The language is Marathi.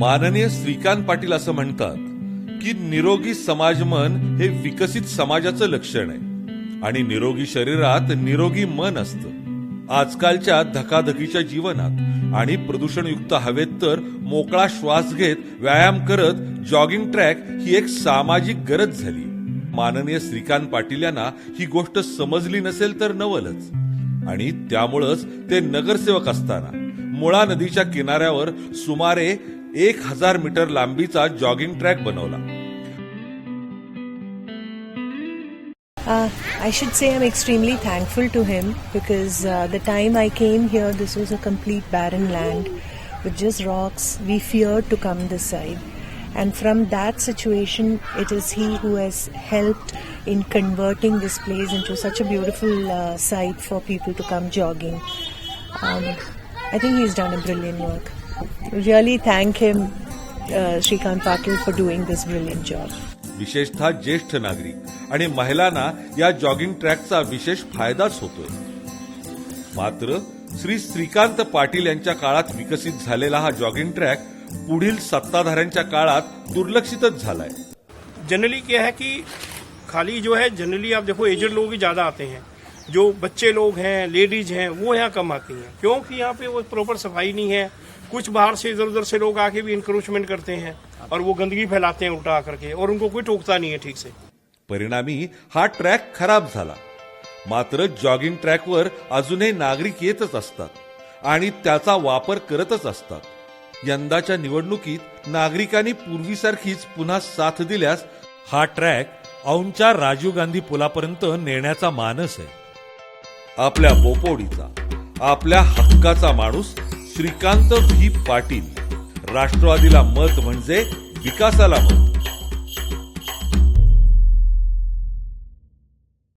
माननीय श्रीकांत पाटील असं म्हणतात की निरोगी समाजमन हे विकसित समाजाचं लक्षण आहे आणि निरोगी शरीरात निरोगी मन असतं. आजकालच्या धकाधकीच्या जीवनात आणि प्रदूषणयुक्त हवेत तर मोकळा श्वास घेत व्यायाम करत जॉगिंग ट्रॅक ही एक सामाजिक गरज झाली. माननीय श्रीकांत पाटील यांना ही गोष्ट समजली नसेल तर नवलच. आणि त्यामुळंच ते नगरसेवक असताना मुळा नदीच्या किनाऱ्यावर सुमारे 1000 मीटर लांबीचा जॉगिंग ट्रॅक बनवला. I should say I'm extremely thankful to him because the time I came here, this was a complete barren land with just rocks. We feared to come this side. And from that situation, it is he who has helped in converting this place into such a beautiful site for people to come jogging. I think he's done a brilliant work. Really thank him, Shrikant Patil, for doing this brilliant job. विशेषतः ज्येष्ठ नागरिक आणि महिलांना या जॉगिंग ट्रॅकचा विशेष फायदाच होतोय. मात्र श्री श्रीकांत पाटील यांच्या काळात विकसित झालेला हा जॉगिंग ट्रॅक पुढील सत्ताधाऱ्यांच्या काळात दुर्लक्षितच झालाय. जनरली क्या है कि खाली जो है जनरली आप देखो एजेड लोग ही ज्यादा आते हैं. जो बच्चे लोग हैं, लेडीज हैं, वो यहाँ कम आती हैं क्योंकि यहाँ पे वो प्रॉपर सफाई नहीं है. कुछ बाहर से इधर उधर से लोग आके भी इंक्रोचमेंट करते हैं और वो गंदगी फैलाते हैं उल्टा आकर के, और उनको कोई टोकता नहीं है ठीक से. परिणामी हा ट्रॅक खराब झाला. मात्र जॉगिंग ट्रॅकवर अजूनही नागरिक येतच असतात आणि त्याचा वापर करतच असतात. यंदाच्या निवडणुकीत नागरिकांनी पूर्वीसारखीच पुन्हा साथ दिल्यास हा ट्रॅक औंधच्या राजीव गांधी पुलापर्यंत नेण्याचा मानस आहे. आपल्या बोपोडीचा, आपल्या हक्काचा माणूस श्रीकांत व्ही पाटील. राष्ट्रवादीला मत म्हणजे विकासाला मत.